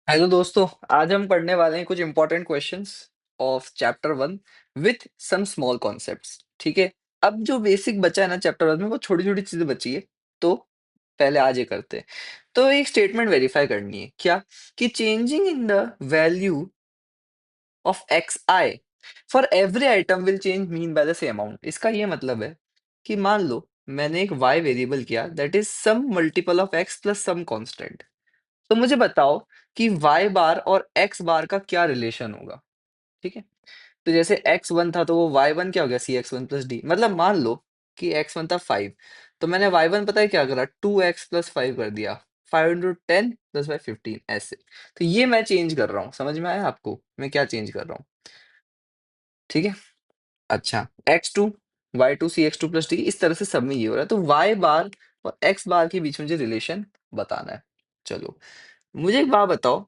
Hello दोस्तों। आज हम पढ़ने वाले हैं कुछ important questions of chapter one with some small concepts. ठीक है। अब जो बेसिक बचा है ना चैप्टर वन में वो छोटी छोटी चीजें बची है। तो पहले आज ये करते हैं। तो एक स्टेटमेंट वेरीफाई करनी है क्या कि changing in the value of x I for every item will change mean by the same amount. इसका ये मतलब है कि मान लो मैंने एक y वेरिएबल किया that is some multiple of x plus some constant. तो मुझे बताओ कि y बार और x बार का क्या रिलेशन होगा। ठीक है। तो जैसे x1 था तो वो y1 क्या हो गया c(x1 + d)। मतलब मान लो कि x1 था 5, तो मैंने y1 पता है क्या करा, 2x + 5 कर दिया। 5 × 10 + 5 15 ऐसे। तो ये मैं चेंज कर रहा हूँ। समझ में आया आपको मैं क्या चेंज कर रहा हूँ। ठीक है। अच्छा, x2 y2 c(x2 + d) इस तरह से सब में ये हो रहा है। तो y बार और x बार के बीच में मुझे रिलेशन बताना है। चलो मुझे एक बात बताओ,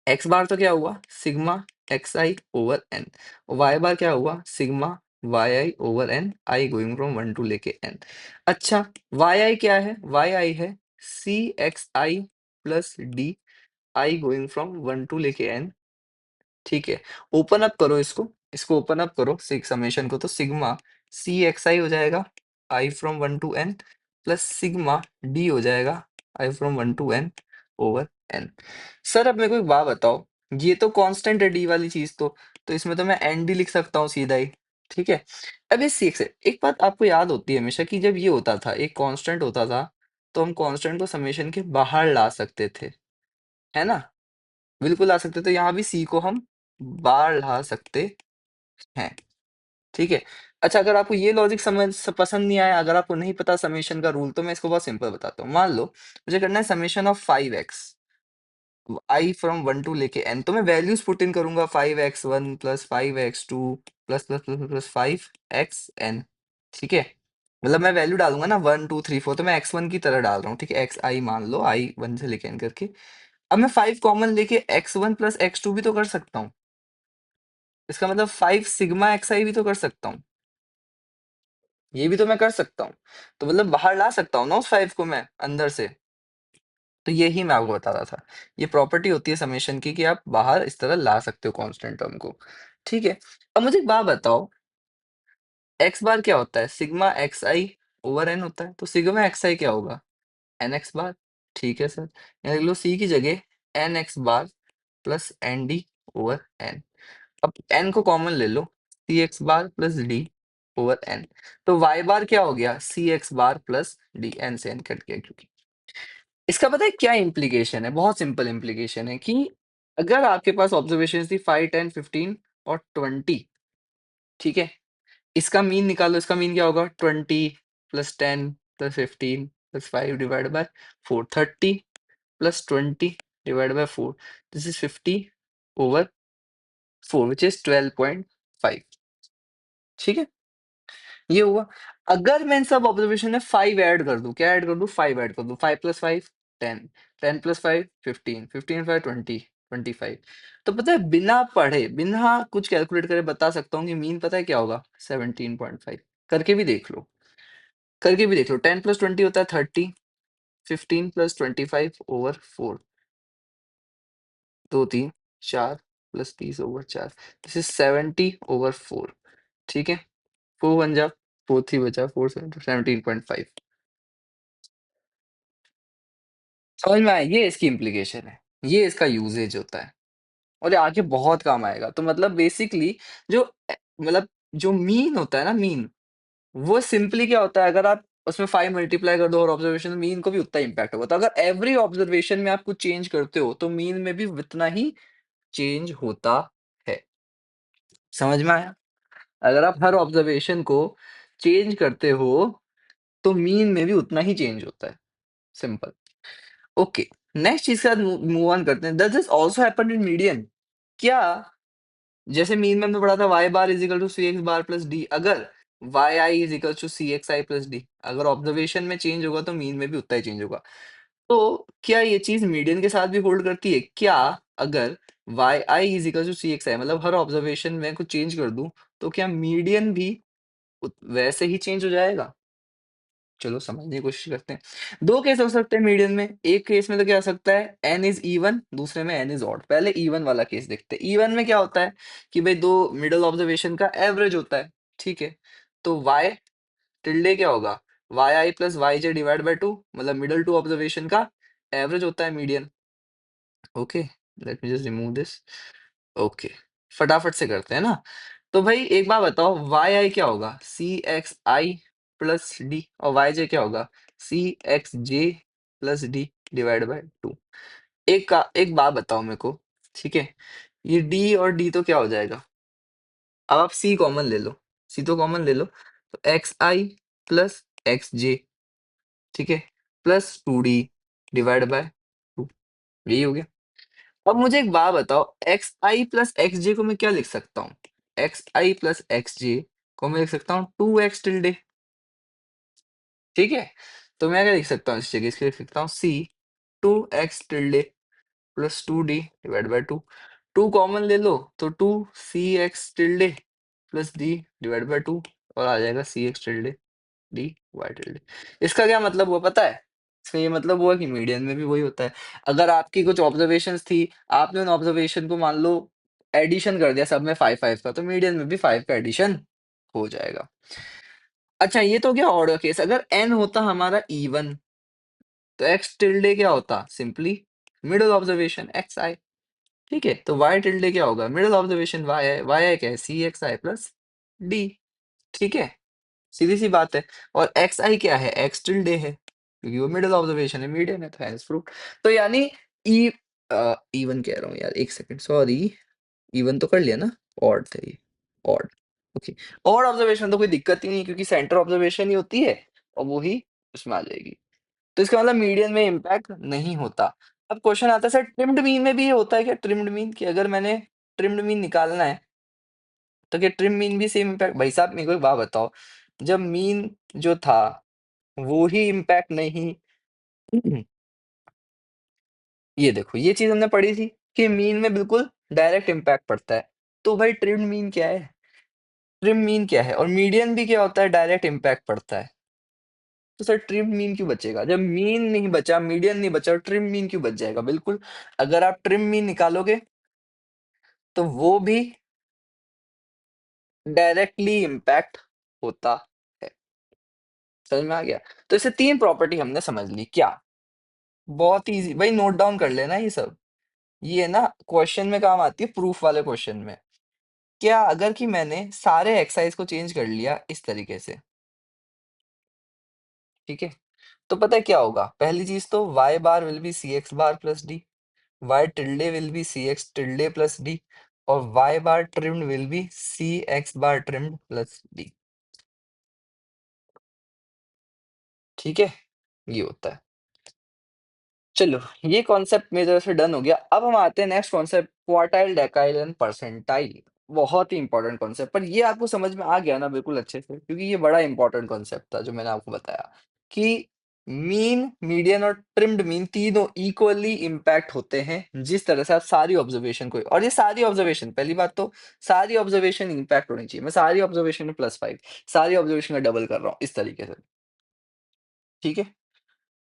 एक्स बार तो क्या हुआ सिग्मा एक्स आई ओवर एन, वाई बार क्या हुआ sigma y i over n, i going from 1 to लेके एन। अच्छा, वाई आई क्या है, वाई आई है c x i plus d, i going from 1 to लेके एन। ठीक है। ओपन अप करो इसको, इसको ओपन अप करो सिक्स समेशन को, तो सिग्मा सी एक्स आई हो जाएगा i from 1 to N plus sigma d हो जाएगा i from 1 to n over n. Sir अब मेरे को एक बात बताओ, ये तो कांस्टेंट है डी वाली चीज, तो इसमें तो मैं एन डी लिख सकता हूँ सीधा ही। ठीक है। अब ये सीख से एक बात आपको याद होती है हमेशा कि जब ये होता था एक कांस्टेंट होता था तो हम कांस्टेंट को समेशन के बाहर ला सकते थे, है ना। बिल्कुल ला सकते थे, यहाँ भी सी को हम बाहर ला सकते हैं। ठीक है। अच्छा, अगर आपको ये लॉजिक पसंद नहीं आया, अगर आपको नहीं पता समेशन का रूल, तो मैं इसको बहुत सिंपल बताता हूँ। मान लो मुझे करना है summation of 5x I from 1 to लेके n, तो मैं वैल्यूज पुट इन करूंगा 5x1 plus 5x2 plus plus plus plus 5xn। ठीक है। मतलब मैं वैल्यू डालूंगा ना 1 2 3 4, तो मैं x1 की तरह डाल रहा हूँ। ठीक है। एक्स आई मान लो आई 1 से लेके n करके। अब मैं 5 कॉमन लेके x1 प्लस x2 भी तो कर सकता हूँ। इसका मतलब 5 सिग्मा एक्स आई भी तो कर सकता हूँ। ये भी तो मैं कर सकता हूँ। तो मतलब बाहर ला सकता हूँ ना उस 5 को मैं अंदर से। तो यही मैं आपको बता रहा था। ये प्रॉपर्टी होती है समेशन की कि आप बाहर इस तरह ला सकते हो कांस्टेंट टर्म को। ठीक है। अब मुझे एक बात बताओ, एक्स बार क्या होता है सिग्मा एक्स आई ओवर एन होता है, तो सिग्मा एक्स आई क्या होगा एन एक्स बार। ठीक है सर, यहाँ लिख लो सी की जगह N X bar plus N D over N. अब एन को कॉमन ले लो, C x bar plus D over N. तो वाई बार क्या हो गया C x bar plus D, N से एन कट गया। क्योंकि इसका पता है क्या इम्प्लीकेशन है, बहुत सिंपल इम्प्लीकेशन है कि अगर आपके पास ऑब्जर्वेशन थी 5 10 15 और 20। ठीक है। इसका मीन निकालो, इसका मीन क्या होगा 20 plus 10 plus 15 plus 5 divide by 4, 30 plus 20 divide by 4, this is 50 over 4 which is 12.5। ठीक है। ये हुआ। अगर मैं इन सब ऑब्जर्वेशन में 5 ऐड कर दूं, क्या ऐड कर दूं 5 ऐड कर दूं, 5 + 5 10, 10 + 5 15, 15 + 5 20, 25। तो पता है बिना पढ़े बिना कुछ कैलकुलेट करे बता सकता हूँ कि मीन पता है क्या होगा 17.5। करके भी देख लो, करके भी देख लो। 10 + 20 होता है 30, 15 + 25 over 4, 2 3 4 plus 30 over 4, this is 70 over 4। ठीक है। 4 1 जा 4 3 बचा 4 17.5। समझ में आया, ये इसकी इम्प्लीकेशन है, ये इसका यूजेज होता है और ये आगे बहुत काम आएगा। तो मतलब बेसिकली जो मतलब जो मीन होता है ना, मीन वो सिंपली क्या होता है, अगर आप उसमें 5 मल्टीप्लाई कर दो और ऑब्जर्वेशन मीन को भी उतना इम्पैक्ट होगा। तो अगर एवरी ऑब्जर्वेशन में आप कुछ चेंज करते हो तो मीन में भी उतना ही चेंज होता है। समझ में आया। अगर आप हर ऑब्जर्वेशन को चेंज करते हो तो मीन में भी उतना ही चेंज होता है। सिंपल। ओके। नेक्स्ट चीज के साथ मूव ऑन करते हैं। Does this also happen in median. क्या जैसे मीन में हमने पढ़ा था y bar is equal to C x bar plus d, अगर Y I is equal to C x i plus d, अगर ऑब्जर्वेशन में चेंज होगा तो मीन में भी उतना ही चेंज होगा। तो क्या ये चीज मीडियन के साथ भी होल्ड करती है क्या। अगर Y I is equal to C x I, मतलब हर ऑब्जर्वेशन में कुछ चेंज कर दूं तो क्या मीडियन भी वैसे ही चेंज हो जाएगा। चलो समझने की कोशिश करते हैं। 2 केस हो सकते हैं मीडियन में। एक केस में तो क्या हो सकता है, n इज़ इवन, दूसरे में n इज़ ऑड। पहले इवन वाला केस देखते हैं। इवन में क्या होता है कि भई 2 मिडल ऑब्जर्वेशन का एवरेज होता है, ठीक है? तो y टिल्डे क्या होगा? yi plus yj divide by 2, मतलब मिडल 2 ऑब्जर्वेशन का एवरेज होता है median. Okay, let me just remove this. Okay, फटाफट से करते हैं ना। तो भाई एक बात बताओ, yi क्या होगा? cxi प्लस d, और yj क्या होगा? cxj plus d divide by 2। एक बात बताओ मेरे को, ठीक है? ये d और d तो क्या हो जाएगा? अब आप c कॉमन ले लो, c तो कॉमन ले लो, तो xi प्लस xj, ठीक है? प्लस 2d डिवाइड बाय 2, यही हो गया। अब मुझे एक बात बताओ, xi प्लस xj को मैं क्या लिख सकता हूँ? xi प्लस xj को मैं लिख सकता हूँ 2x टिल्डे, ठीक है? तो मैं क्या लिख सकता हूँ इस जगह? इसके लिख सकता हूँ c 2x tilde plus 2d divide by 2। 2 common ले लो, तो 2cx tilde plus d divide by 2, और आ जाएगा cx tilde d y tilde. इसका क्या मतलब हुआ पता है? इसका ये मतलब हुआ कि मीडियन में भी वही होता है। अगर आपकी कुछ ऑब्जर्वेशंस थी, आपने उन ऑब्जर्वेशन को मान लो एडिशन कर दिया सब में 5-5 का, तो मीडियन में भी 5 का एडिशन हो जाएगा। अच्छा, ये तो क्या ऑड का केस। अगर n होता हमारा इवन, तो x टिल्डे क्या होता? सिंपली मिडल ऑब्जर्वेशन xi, ठीक है? तो y टिल्डे क्या होगा? मिडल ऑब्जर्वेशन yi क्या है? cxi प्लस d, ठीक है? सीधी सी बात है। और xi क्या है? x टिल्डे है, क्योंकि वो मिडल ऑब्जर्वेशन है, मीडियन है, तो हेंस प्रूव्ड। तो यानी ई इवन कह रहा हूँ यार, एक सेकंड, सॉरी। इवन तो कर लिया ना, ऑड था ये, ऑड। ओके, ऑड ऑब्जर्वेशन तो कोई दिक्कत ही नहीं, क्योंकि सेंटर ऑब्जर्वेशन ही होती है, और वो ही उसमें आ जाएगी। तो इसका मतलब मीडियन में इम्पैक्ट नहीं होता। अब क्वेश्चन आता है, सर ट्रिम्ड मीन में भी ये होता है क्या? ट्रिम्ड मीन कि अगर मैंने ट्रिम्ड मीन निकालना है, तो क्या ट्रिम मीन भी सेम इम्पैक्ट? भाई साहब मेरे को एक बात बताओ, जब मीन जो था वो ही इम्पैक्ट नहीं ये देखो, ये चीज हमने पढ़ी थी कि मीन में बिल्कुल डायरेक्ट इम्पैक्ट पड़ता है। तो भाई ट्रिम मीन क्या है? ट्रिम मीन क्या है? और मीडियन भी क्या होता है? डायरेक्ट इम्पैक्ट पड़ता है। तो सर ट्रिम मीन क्यों बचेगा? जब मीन नहीं बचा, मीडियन नहीं बचा, ट्रिम मीन क्यों बच जाएगा? बिल्कुल, अगर आप ट्रिम मीन निकालोगे तो वो भी डायरेक्टली इम्पैक्ट होता है। समझ में आ गया? तो इसे 3 प्रॉपर्टी हमने समझ ली। क्या? बहुत इजी भाई, नोट डाउन कर लेना ये सब। ये ना क्वेश्चन में काम आती है, प्रूफ वाले क्वेश्चन में। क्या अगर कि मैंने सारे एक्सरसाइज को चेंज कर लिया इस तरीके से, ठीक है? तो पता है क्या होगा? पहली चीज तो y bar will be C x bar plus D, y tilde will be C X tilde plus D, और y bar trimmed will be C x bar trimmed plus D, ठीक है? ये होता है। चलो, ये कॉन्सेप्ट मेरी तरफ से डन हो गया। अब हम आते हैं next concept, quartile, डेकाइल and percentile. बहुत ही इंपॉर्टेंट कॉन्सेप्ट, पर ये आपको समझ में आ गया ना बिल्कुल अच्छे से, क्योंकि ये बड़ा इंपॉर्टेंट कॉन्सेप्ट था जो मैंने आपको बताया कि मीन, मीडियन और ट्रिम्ड मीन तीनों इक्वली इम्पैक्ट होते हैं, जिस तरह से आप सारी ऑब्जर्वेशन को, और ये सारी ऑब्जर्वेशन, पहली बात तो सारी ऑब्जर्वेशन इम्पैक्ट होनी चाहिए। मैं सारी ऑब्जर्वेशन में +5, सारी ऑब्जर्वेशन का डबल कर रहा हूँ इस तरीके से, ठीक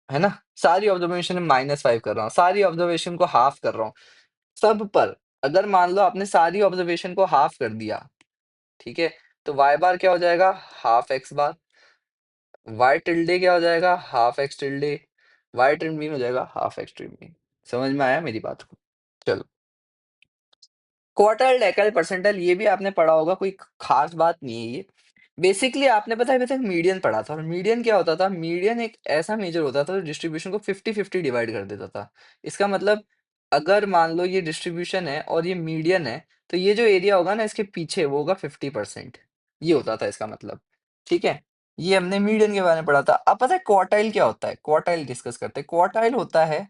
है ना? सारी ऑब्जर्वेशन में -5 कर रहा हूँ, सारी ऑब्जर्वेशन को हाफ कर रहा हूँ। सब पर अगर मान लो आपने सारी ऑब्जर्वेशन को हाफ कर दिया, ठीक है? तो y बार क्या हो जाएगा? हाफ x बार। y टिल्डे क्या हो जाएगा? Half x tilde. y trim mean हो जाएगा हाफ x ट्रिम मीन। समझ में आया मेरी बात को? चलो, क्वार्टाइल, डेकाइल, परसेंटाइल ये भी आपने पढ़ा होगा, कोई खास बात नहीं है ये। बेसिकली आपने पता है अभी तक मीडियन पढ़ा था, और मीडियन क्या होता था? मीडियन एक ऐसा मेजर होता था जो डिस्ट्रीब्यूशन को 50-50 डिवाइड कर देता था। इसका मतलब अगर मान लो ये डिस्ट्रीब्यूशन है और ये मीडियन है, तो ये जो एरिया होगा ना इसके पीछे वो होगा 50%। ये होता था इसका मतलब, ठीक है? ये हमने मीडियन के बारे में पढ़ा था। अब पता है क्वार्टाइल क्या होता है? क्वार्टाइल डिस्कस करते हैं। क्वार्टाइल होता है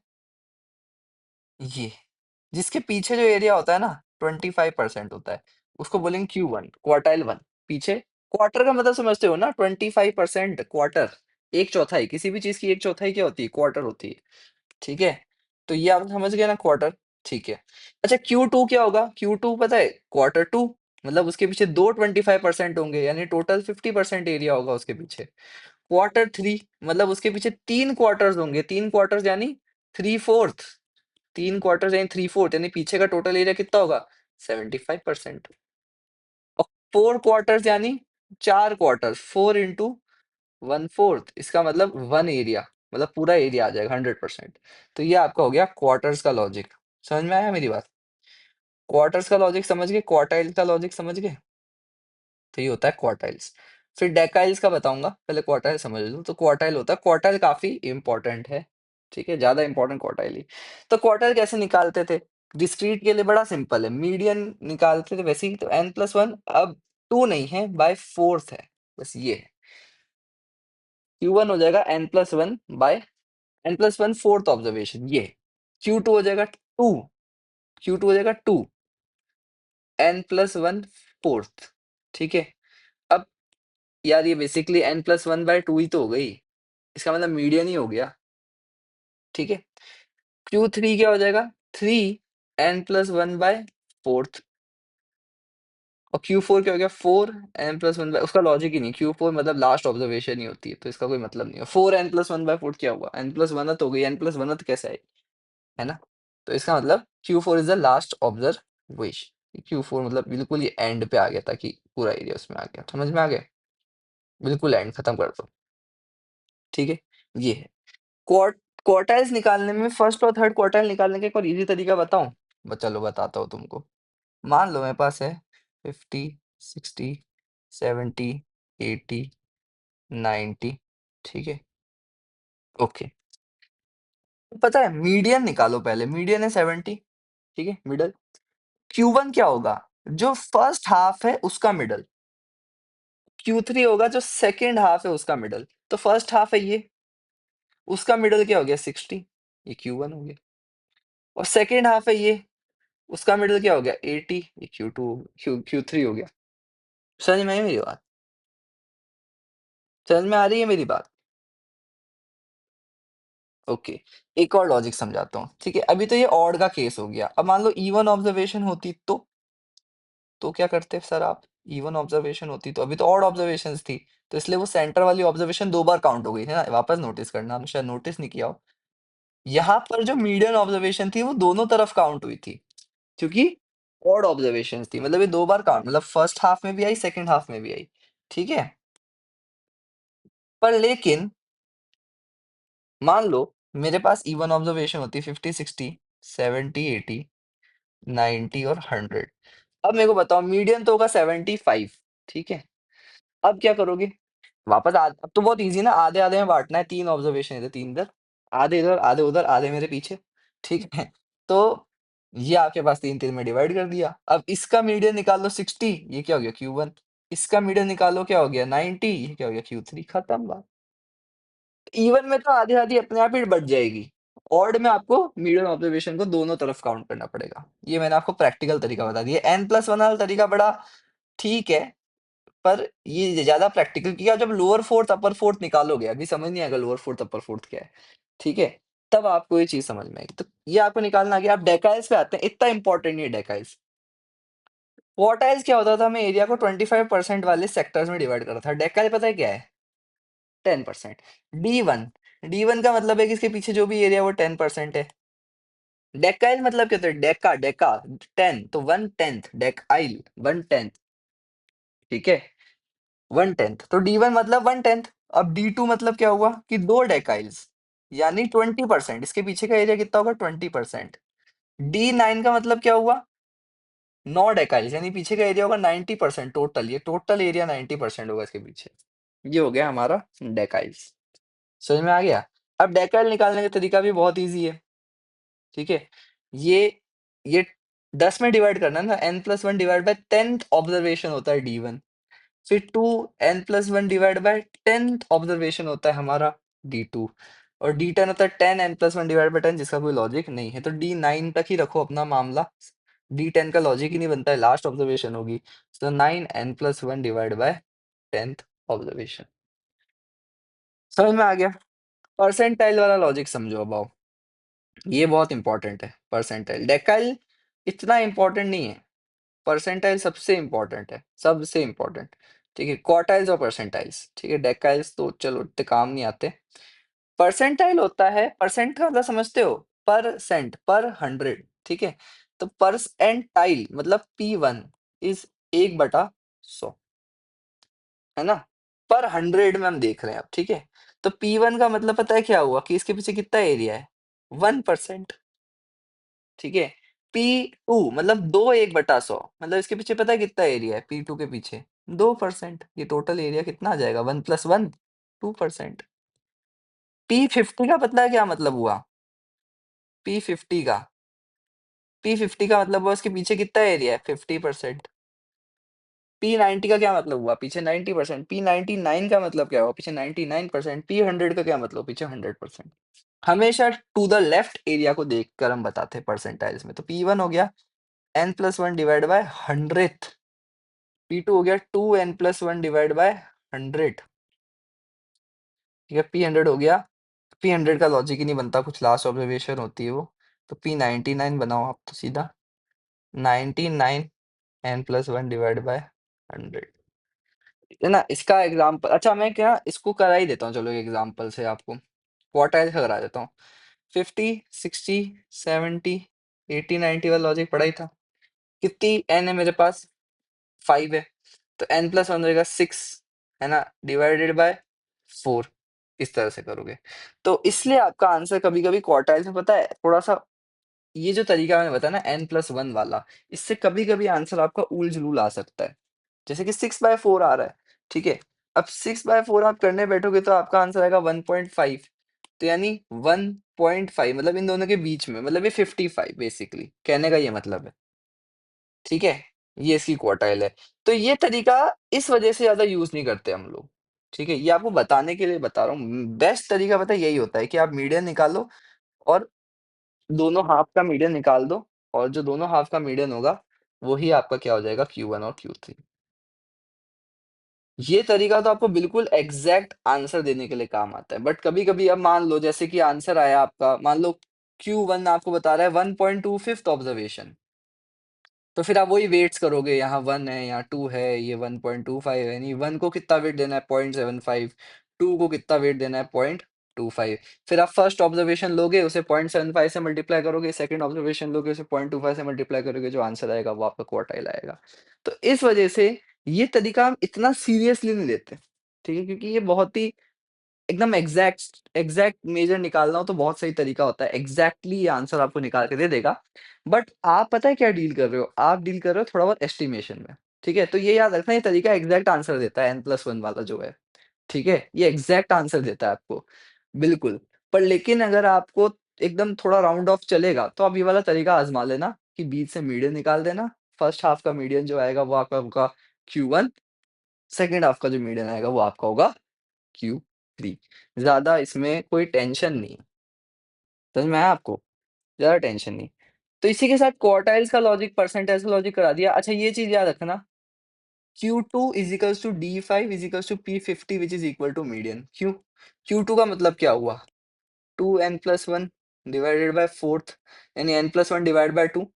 ये, जिसके पीछे जो एरिया होता है ना 25% होता है, उसको बोलेंगे Q1, क्वार्टाइल 1। पीछे क्वार्टर का मतलब समझते हो ना? 25% क्वार्टर, एक चौथाई, किसी भी चीज की एक चौथाई क्या होती है? क्वार्टर होती है, ठीक है? तो ये आप समझ गए ना, क्वार्टर, ठीक है? अच्छा, Q2 क्या होगा? Q2 पता है? क्वार्टर टू, मतलब उसके पीछे दो 25% होंगे, यानी टोटल 50% एरिया होगा उसके पीछे। क्वार्टर थ्री मतलब उसके पीछे 3 क्वार्टर्स होंगे, 3 क्वार्टर्स यानी 3/4, 3 क्वार्टर्स यानी 3/4 यानी पीछे का टोटल एरिया कितना होगा? 75%। और 4 क्वार्टर्स यानी 4 क्वार्टर, 4 into 1/4, इसका मतलब 1 एरिया, मतलब पूरा एरिया आ जाएगा 100%। तो ये आपका हो गया क्वार्टर्स का लॉजिक। समझ में आया मेरी बात? क्वार्टर्स का लॉजिक समझ गए, क्वार्टाइल का लॉजिक समझ गए, तो ये होता है क्वार्टाइल्स। फिर डेकाइल्स का बताऊंगा, पहले क्वार्टाइल समझ लो। तो क्वार्टाइल होता है, क्वार्टाइल काफी इंपॉर्टेंट है, ठीक है, ज्यादा इंपॉर्टेंट क्वार्टाइल ही। तो क्वार्टाइल कैसे निकालते थे? डिस्क्रीट के लिए बड़ा सिंपल है, मीडियन निकालते थे वैसे ही। तो n+1 अब 2 नहीं है, बाय फोर्थ है, बस ये है। Q1 हो जाएगा n+1 bye n+1 fourth observation, ये Q2 हो जाएगा 2, Q2 हो जाएगा 2 n+1 फोर्थ, ठीक है। अब यार ये बेसिकली n+1/2 ही तो हो गई, इसका मतलब मीडियन ही हो गया, ठीक है। Q3 क्या हो जाएगा? 3 n+1/4, और Q4 क्या हो गया? 4 n+1 उसका लॉजिक ही नहीं, Q4 मतलब लास्ट ऑब्जर्वेशन ही होती है, तो इसका कोई मतलब नहीं है। 4 n+1/4 क्या हुआ? n+1 हो गई, n+1 कैसे आई, है ना? तो इसका मतलब Q4 is the last observation. Q4 मतलब बिल्कुल ही एंड पे आ गया, ताकि पूरा एरिया उसमें आ गया। समझ में आ गया? बिल्कुल एंड खत्म कर दो, ठीक है। ये है क्वार्ट क्वार्टाइल्स निकालने में, फर्स्ट और थर्ड क्वार्टाइल निकालने का एक और इजी तरीका बताऊं? चलो बताता हूँ तुमको। मान लो मेरे पास है 50, 60, 70, 80, 90, ठीक है, ओके। पता है मीडियन निकालो पहले, मीडियन है 70, ठीक है, मिडल। Q1 क्या होगा? जो फर्स्ट हाफ है उसका मिडल। Q3 होगा जो सेकंड हाफ है उसका मिडल। तो फर्स्ट हाफ है ये, उसका मिडल क्या हो गया? 60, ये Q1 हो गया। और सेकंड हाफ है ये, उसका मिडल क्या हो गया? 80, ये Q2 Q3 हो गया। समझ में आई मेरी बात? समझ में आ रही है मेरी बात? ओके, एक और लॉजिक समझाता हूँ, ठीक है। अभी तो ये ऑड का केस हो गया। अब मान लो इवन ऑब्जर्वेशन होती तो क्या करते सर आप? इवन ऑब्जर्वेशन होती तो अभी तो ऑड ऑब्जर्वेशंस थी, तो इसलिए वो सेंटर वाली ऑब्जर्वेशन 2 बार काउंट हो गई है ना। वापस नोटिस करना, आपने शायद नोटिस नहीं किया हो। यहाँ पर जो मीडियन ऑब्जर्वेशन थी वो दोनों तरफ काउंट हुई थी, क्योंकि ऑड ऑब्जर्वेशंस थी, मतलब ये 2 बार काउंट, मतलब फर्स्ट हाफ में भी आई, सेकंड हाफ में भी आई, ठीक है। पर लेकिन मान लो मेरे पास इवन ऑब्जर्वेशन होती 50, 60, 70, 80, 90 और 100। अब मेरे को बताओ मीडियन तो होगा 75, ठीक है। अब क्या करोगे? वापस अब तो बहुत इजी ना, आधे आधे में बांटना है। 3 ऑब्जर्वेशन है तो 3 इधर, आधे इधर, आधे उधर, आधे मेरे पीछे, ठीक है। तो ये आपके पास 3 3 में डिवाइड कर दिया। अब इसका मीडियन निकाल लो 60, ये क्या हो गया? Q1। इसका मीडियन निकालो, क्या हो गया? 90, ये क्या हो गया? Q3। खत्म बात। इवन में तो आधी आधी अपने आप ही बढ़ जाएगी, ऑड में आपको मीडियन ऑब्जर्वेशन को दोनों तरफ काउंट करना पड़ेगा। ये मैंने आपको प्रैक्टिकल तरीका बता दिया। n+1 वाला तरीका बड़ा ठीक है, पर ये ज्यादा प्रैक्टिकल किया। जब लोअर फोर्थ अपर फोर्थ निकालोगे, अभी समझ नहीं आएगा लोअर फोर्थ अपर फोर्थ क्या है, ठीक है, तब आपको ये चीज समझ में आएगी। तो ये आपको निकालना आ गया। आप डेकाइल्स पे आते हैं, इतना इंपॉर्टेंट नहीं है डेकाइल्स। क्वार्टाइल्स क्या होता था? मैं एरिया को 25% वाले सेक्टर्स में डिवाइड कर रहा था। डेकाइल पता है क्या है? 10%। डी वन, डी वन का मतलब है कि इसके पीछे जो भी एरिया वो 10% है। डेकाइल मतलब क्या होता है? डेका, डेका 10, तो 1/10 डेकाइल, 1/10, ठीक है, 1/10। तो D1 मतलब 1/10। अब D2 मतलब क्या हुआ कि 2 डेकाइल्स, यानी 20%। इसके पीछे का एरिया कितना होगा? 20%। D9 का मतलब क्या हुआ? 9 डेकाइल्स, यानी पीछे का एरिया होगा 90%। टोटल, ये टोटल एरिया 90% होगा इसके पीछे। ये हो गया हमारा डेकाइल्स। समझ में आ गया? अब डेकाइल निकालने का तरीका भी बहुत ईजी है, ठीक है। ये ये 10 में डिवाइड करना है ना, n+1 divide by 10th observation होता है D1। फिर 2 n+1 divide by 10th observation होता है हमारा D2। और D10 होता है 10 n+1 डिवाइड बाय 10, जिसका कोई लॉजिक नहीं है। तो D9 तक ही रखो अपना मामला, D10 का लॉजिक ही नहीं बनता है, लास्ट ऑब्जर्वेशन होगी। तो 9 n+1 divide by 10th observation. समझ में आ गया? परसेंटाइल वाला लॉजिक समझो अब आओ, ये बहुत इंपॉर्टेंट है। परसेंटाइल, डेकाइल इतना इंपॉर्टेंट नहीं है, परसेंटाइल सबसे इंपॉर्टेंट है, सबसे इंपॉर्टेंट। ठीक है, क्वार्टाइल्स और परसेंटाइल्स, ठीक है, डेकाइल्स तो चलो इतने काम नहीं आते। परसेंटाइल होता है, परसेंट का मतलब समझते हो, परसेंट, पर 100, ठीक है। तो परसेंटाइल मतलब P1 इज 1/100, है ना, पर 100 में हम देख रहे हैं अब, ठीक है। तो P1 का मतलब पता है क्या हुआ कि इसके पीछे कितना एरिया है, 1%, ठीक है। P2 मतलब 1/100, मतलब इसके पीछे पता है कितना एरिया है P2 के पीछे, 2%। ये टोटल एरिया कितना आ जाएगा, 1+1, 2%। P50 का पता है क्या मतलब हुआ, P50 का, P50 का मतलब हुआ इसके पीछे कितना एरिया है, 50%। P90 का क्या मतलब हुआ, पीछे 90%। P99 का मतलब क्या हुआ, पीछे 99%। P100 का क्या मतलब, पीछे 100%। हमेशा टू द लेफ्ट एरिया को देखकर हम बताते हैं परसेंटाइल्स में। तो P1 हो गया n+1 divide by 100th, P2 हो गया 2n+1 डिवाइड बाय 100, ठीक है। P100 हो गया, P100 का लॉजिक ही नहीं बनता, कुछ लास्ट ऑब्जर्वेशन होती है वो। तो P99 बनाओ आप तो सीधा 99n+1 डिवाइड बाय 100, है ना। इसका एग्जाम्पल, अच्छा मैं क्या इसको करा ही देता हूँ, चलो एग्जाम्पल से आपको क्वार्टाइल का करा देता हूँ। 50, 60, 70, 80, 90 वाला लॉजिक पढ़ा ही था। कितनी एन है मेरे पास, 5 है। तो n+1 रहेगा 6, है ना, डिवाइडेड बाय 4। इस तरह से करोगे तो इसलिए आपका आंसर कभी कभी क्वार्टाइल में पता है थोड़ा सा, ये जो तरीका मैंने बताया ना n+1 वाला, इससे कभी कभी आंसर आपका उल जुलूल आ सकता है। जैसे कि 6/4 आ रहा है, ठीक है। अब 6/4 आप करने बैठोगे तो आपका आंसर आएगा 1.5। तो यानी 1.5 मतलब इन दोनों के बीच में, मतलब ये 55 बेसिकली कहने का ये मतलब है, ठीक है। ये इसकी क्वार्टाइल है। तो ये तरीका इस वजह से ज्यादा यूज नहीं करते हम लोग, ठीक है। ये आपको बताने के लिए बता रहा हूँ, बेस्ट तरीका पता है यही होता है कि आप मीडियन निकालो और दोनों हाफ का मीडियन निकाल दो, और जो दोनों हाफ का मीडियन होगा वही आपका क्या हो जाएगा, Q1 और Q3। ये तरीका तो आपको बिल्कुल एग्जैक्ट आंसर देने के लिए काम आता है, बट कभी कभी अब मान लो जैसे कि आंसर आया आपका, मान लो Q1 आपको बता रहा है 1.2 फिफ्थ ऑब्जर्वेशन, तो फिर आप वही वेट्स करोगे, यहाँ 1 है, यहाँ 2 है, ये 1.25 है, यानी 1 को कितना वेट देना है, 0.75, 2 को कितना वेट देना है, 0.25। फिर आप फर्स्ट ऑब्जर्वेशन लोगे, उसे 0.75 से मल्टीप्लाई करोगे, सेकंड ऑब्जर्वेशन लोगे, उसे 0.25 से मल्टीप्लाई करोगे, जो आंसर आएगा वो आपका क्वार्टाइल आएगा। तो इस वजह से ये तरीका हम इतना सीरियसली नहीं लेते, ठीक है, क्योंकि ये बहुत ही एकदम एग्जैक्ट एग्जैक्ट मेजर निकालना हो तो बहुत सही तरीका होता है, एग्जैक्टली ये आंसर आपको निकाल के दे देगा। बट आप पता है क्या डील कर रहे हो, आप डील कर रहे हो थोड़ा बहुत एस्टिमेशन में, ठीक है। तो ये याद रखना, ये तरीका एग्जैक्ट आंसर देता है n+1 वाला जो है, ठीक है, ये एग्जैक्ट आंसर देता है आपको, बिल्कुल। पर लेकिन अगर आपको एकदम थोड़ा राउंड ऑफ चलेगा तो आप ये वाला तरीका आजमा लेना कि बीच से मीडियन निकाल देना, फर्स्ट हाफ का मीडियन जो आएगा वो आपका होगा Q1, सेकेंड हाफ का जो मीडियन आएगा वो आपका होगा Q3। ज्यादा इसमें कोई टेंशन नहीं, समझ में आया आपको, ज्यादा टेंशन नहीं। तो इसी के साथ क्वार्टाइल्स का लॉजिक, परसेंटाइल्स का लॉजिक करा दिया। अच्छा ये चीज याद रखना, Q2 is equals to D5 is equals to P50 which is equal to median. क्यों, Q2 का मतलब क्या हुआ, 2n+1 डिवाइडेड बाय फोर्थ, यानी n+1 डिवाइड बाय 2।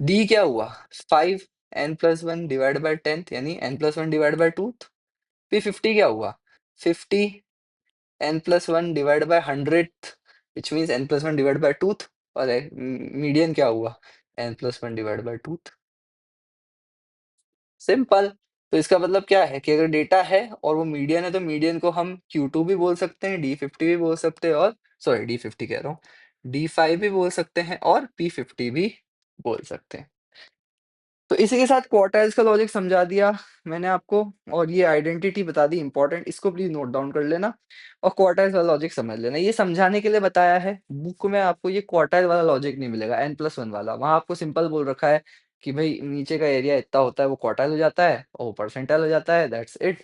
D क्या हुआ, 5n+1 डिवाइड बाय 10th, यानी n+1 डिवाइड बाय 2। P50 क्या हुआ, 50 n+1 divide by 100th, which means n+1 divide by 2th। और मीडियन क्या हुआ, n+1 divide by 2th। Simple. तो इसका मतलब क्या है कि अगर डेटा है और वो मीडियन है तो मीडियन को हम Q2 भी बोल सकते हैं, D50 भी बोल सकते हैं, और सॉरी D50 कह रहा हूँ, D5 भी बोल सकते हैं और P50 भी बोल सकते हैं। तो इसी के साथ क्वार्टाइल्स का लॉजिक समझा दिया मैंने आपको, और ये आइडेंटिटी बता दी इंपॉर्टेंट, इसको प्लीज नोट डाउन कर लेना और क्वार्टाइल्स वाला लॉजिक समझ लेना। ये समझाने के लिए बताया है, बुक में आपको ये क्वार्टाइल वाला लॉजिक नहीं मिलेगा, n+1 वाला। वहां आपको सिंपल बोल रखा है कि भाई नीचे का एरिया इतना होता है वो क्वार्टाइल हो जाता है और वो परसेंटाइल हो जाता है, दैट्स इट।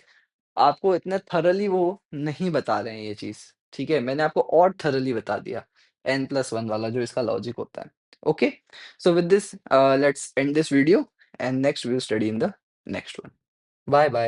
आपको इतना थरली वो नहीं बता रहे हैं ये चीज, ठीक है। मैंने आपको और थरली बता दिया n+1 वाला जो इसका लॉजिक होता है। Okay, so with this let's end this video and next we'll study in the next one. Bye bye.